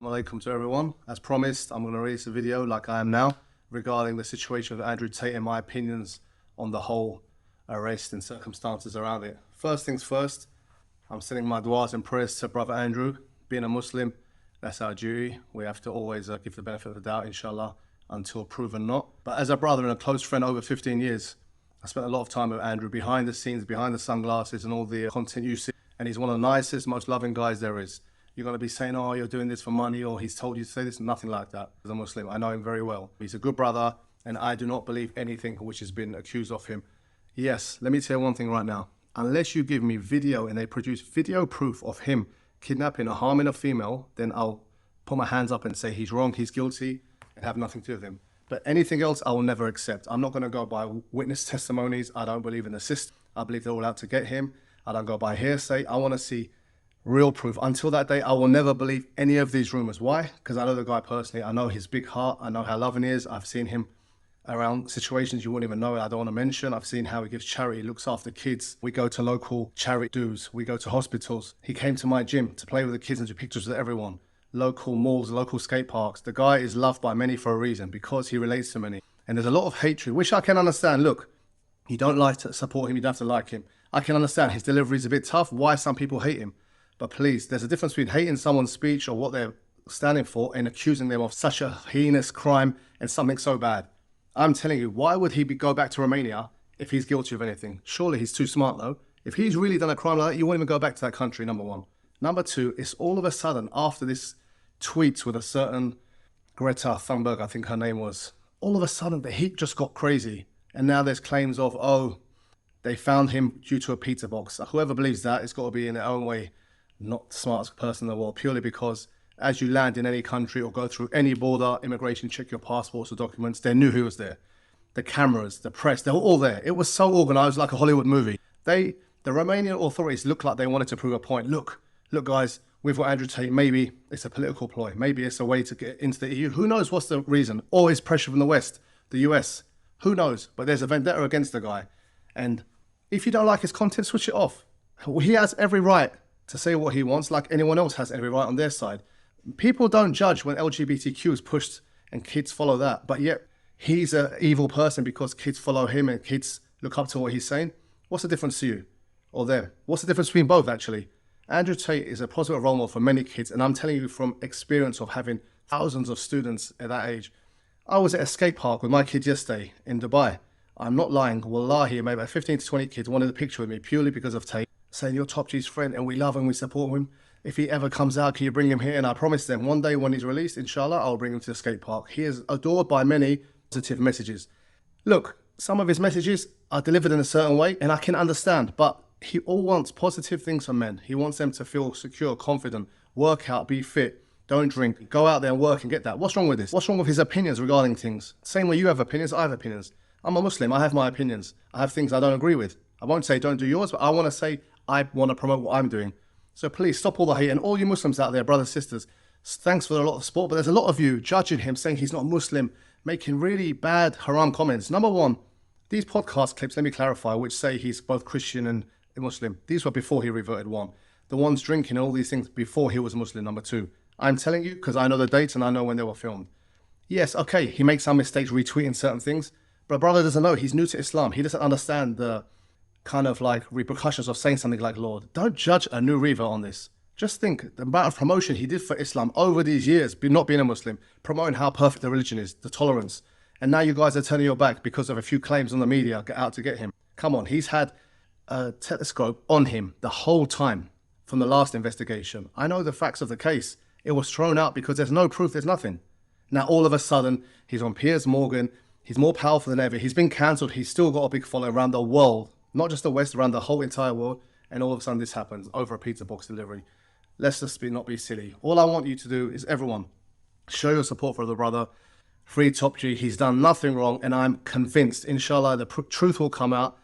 Alaikum to everyone. As promised, I'm going to release a video like I am now regarding the situation of Andrew Tate and my opinions on the whole arrest and circumstances around it. First things first, I'm sending my du'as and prayers to Brother Andrew. Being a Muslim, that's our duty. We have to always give the benefit of the doubt, inshallah, until proven not. But as a brother and a close friend over 15 years, I spent a lot of time with Andrew behind the scenes, behind the sunglasses and all the content you see. And he's one of the nicest, most loving guys there is. You're going to be saying, oh, you're doing this for money, or he's told you to say this. Nothing like that. As a Muslim, I know him very well. He's a good brother, and I do not believe anything which has been accused of him. Yes, let me tell you one thing right now. Unless you give me video and they produce video proof of him kidnapping or harming a female, then I'll put my hands up and say he's wrong, he's guilty, and have nothing to do with him. But anything else, I will never accept. I'm not going to go by witness testimonies. I don't believe in the system. I believe they're all out to get him. I don't go by hearsay. I want to see real proof. Until that day, I will never believe any of these rumors. Why? Because I know the guy personally. I know his big heart. I know how loving he is. I've seen him around situations you wouldn't even know. I don't want to mention. I've seen how he gives charity, looks after kids. We go to local charity dues. We go to hospitals. He came to my gym to play with the kids and do pictures with everyone. Local malls, local skate parks. The guy is loved by many for a reason, because he relates to many. And there's a lot of hatred, which I can understand. Look, you don't like to support him, you don't have to like him. I can understand his delivery is a bit tough, why some people hate him. But please, there's a difference between hating someone's speech or what they're standing for and accusing them of such a heinous crime and something so bad. I'm telling you, why would he go back to Romania if he's guilty of anything? Surely he's too smart though. If he's really done a crime like that, you won't even go back to that country, number one. Number two, it's all of a sudden, after this tweet with a certain Greta Thunberg, I think her name was, all of a sudden the heat just got crazy. And now there's claims of, oh, they found him due to a pizza box. Whoever believes that, it's got to be in their own way not the smartest person in the world, purely because as you land in any country or go through any border, immigration, check your passports or documents, they knew who was there. The cameras, the press, they were all there. It was so organized, like a Hollywood movie. The Romanian authorities looked like they wanted to prove a point. Look guys, we've got Andrew Tate. Maybe it's a political ploy. Maybe it's a way to get into the EU. Who knows what's the reason? Or is pressure from the West, the US? Who knows? But there's a vendetta against the guy. And if you don't like his content, switch it off. He has every right to say what he wants, like anyone else has every right on their side. People don't judge when LGBTQ is pushed and kids follow that, but yet he's an evil person because kids follow him and kids look up to what he's saying. What's the difference to you or them? What's the difference between both, actually? Andrew Tate is a positive role model for many kids, and I'm telling you from experience of having thousands of students at that age. I was at a skate park with my kids yesterday in Dubai. I'm not lying. Wallahi, maybe 15 to 20 kids wanted a picture with me purely because of Tate, saying you're Top G's friend and we love him, we support him. If he ever comes out, can you bring him here? And I promise them one day when he's released, inshallah, I'll bring him to the skate park. He is adored by many positive messages. Look, some of his messages are delivered in a certain way and I can understand, but he all wants positive things from men. He wants them to feel secure, confident, work out, be fit, don't drink, go out there and work and get that. What's wrong with this? What's wrong with his opinions regarding things? Same way you have opinions, I have opinions. I'm a Muslim, I have my opinions. I have things I don't agree with. I won't say don't do yours, but I want to say I want to promote what I'm doing. So please stop all the hate. And all you Muslims out there, brothers, sisters, thanks for a lot of support, but there's a lot of you judging him, saying he's not Muslim, making really bad haram comments. Number one, these podcast clips, let me clarify, which say he's both Christian and Muslim. These were before he reverted, one. The ones drinking, all these things before he was Muslim, number two. I'm telling you because I know the dates and I know when they were filmed. Yes, okay, he makes some mistakes retweeting certain things, but brother doesn't know. He's new to Islam. He doesn't understand the kind of like repercussions of saying something like Lord. Don't judge a new revert on this. Just think the amount of promotion he did for Islam over these years, not being a Muslim, promoting how perfect the religion is, the tolerance. And now you guys are turning your back because of a few claims on the media out to get him. Come on, he's had a telescope on him the whole time from the last investigation. I know the facts of the case. It was thrown out because there's no proof, there's nothing. Now all of a sudden, he's on Piers Morgan, he's more powerful than ever, he's been cancelled, he's still got a big following around the world. Not just the West, around the whole entire world, and all of a sudden this happens over a pizza box delivery. Let's just not be silly. All I want you to do is everyone, show your support for the brother. FreeTopG, he's done nothing wrong, and I'm convinced, inshallah, the truth will come out.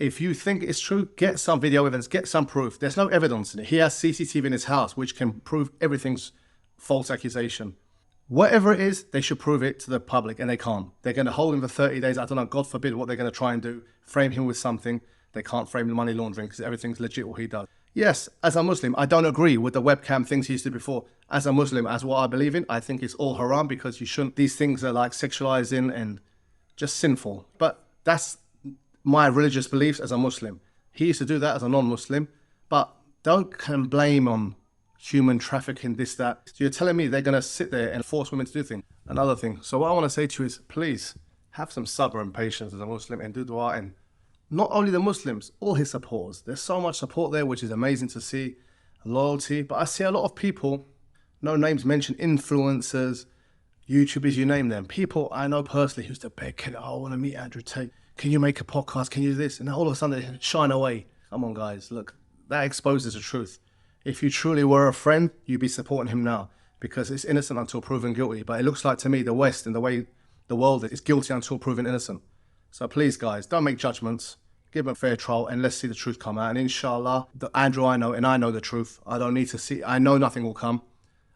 If you think it's true, get some video evidence, get some proof. There's no evidence in it. He has CCTV in his house, which can prove everything's false accusation. Whatever it is, they should prove it to the public, and they can't. They're going to hold him for 30 days. I don't know, God forbid what they're going to try and do. Frame him with something. They can't frame the money laundering because everything's legit what he does. Yes, as a Muslim, I don't agree with the webcam things he used to do before. As a Muslim, as what I believe in, I think it's all haram because you shouldn't. These things are like sexualizing and just sinful. But that's my religious beliefs as a Muslim. He used to do that as a non-Muslim. But don't blame on human trafficking, this, that. So you're telling me they're going to sit there and force women to do things. Another thing. So what I want to say to you is, please have some sabr and patience as a Muslim and do dua. And not only the Muslims, all his supporters. There's so much support there, which is amazing to see. Loyalty. But I see a lot of people, no names mentioned, influencers, YouTubers, you name them. People I know personally who's to beg, I want to meet Andrew Tate. Can you make a podcast? Can you do this? And all of a sudden they shine away. Come on, guys. Look, that exposes the truth. If you truly were a friend, you'd be supporting him now because it's innocent until proven guilty. But it looks like to me the West and the way the world is guilty until proven innocent. So please, guys, don't make judgments. Give him a fair trial and let's see the truth come out. And inshallah, the Andrew I know, and I know the truth. I don't need to see. I know nothing will come.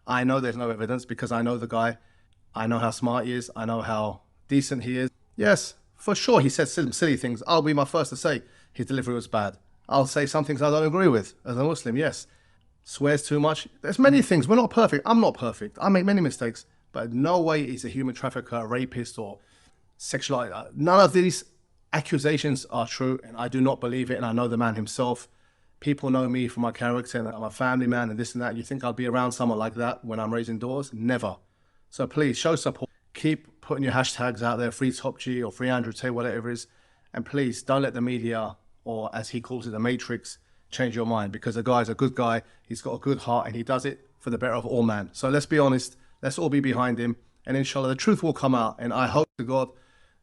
I know there's no evidence because I know the guy. I know how smart he is. I know how decent he is. Yes, for sure, he said some silly things. I'll be my first to say his delivery was bad. I'll say some things I don't agree with as a Muslim, yes. Swears too much. There's many things. We're not perfect. I'm not perfect. I make many mistakes. But no way is a human trafficker, a rapist, or sexual. None of these accusations are true, and I do not believe it, and I know the man himself. People know me for my character, and I'm a family man, and this and that. You think I'll be around someone like that when I'm raising doors? Never. So please, show support. Keep putting your hashtags out there, FreeTopG or FreeAndrewTate, whatever it is. And please, don't let the media, or as he calls it, the Matrix, change your mind, because the guy's a good guy, he's got a good heart, and he does it for the better of all man. So let's be honest, let's all be behind him, and inshallah the truth will come out. And I hope to God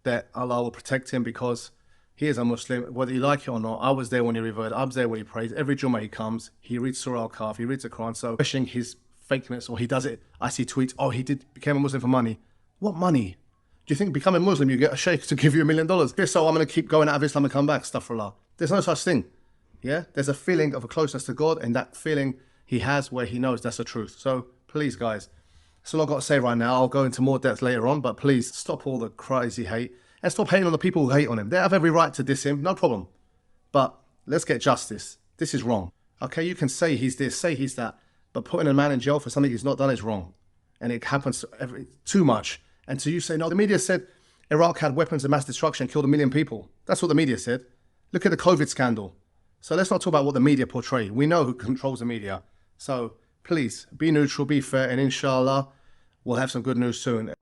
that Allah will protect him, because he is a Muslim, whether you like it or not. I was there when he reverted, I was there when he prays. Every Jummah he comes, he reads Surah Al-Kahf, he reads the Quran. So questioning his fakeness, or he does it, I see tweets, oh, became a Muslim for money. What money? Do you think becoming Muslim you get a sheikh to give you $1 million? So I'm going to keep going out of Islam and come back, astaghfirullah. There's no such thing. Yeah, there's a feeling of a closeness to God, and that feeling he has where he knows that's the truth. So please, guys, that's all I've got to say right now. I'll go into more depth later on, but please stop all the crazy hate and stop hating on the people who hate on him. They have every right to diss him, no problem. But let's get justice. This is wrong. Okay, you can say he's this, say he's that, but putting a man in jail for something he's not done is wrong. And it happens too much. And so you say, no, the media said Iraq had weapons of mass destruction, killed 1 million people. That's what the media said. Look at the COVID scandal. So let's not talk about what the media portray. We know who controls the media. So please, be neutral, be fair, and inshallah, we'll have some good news soon.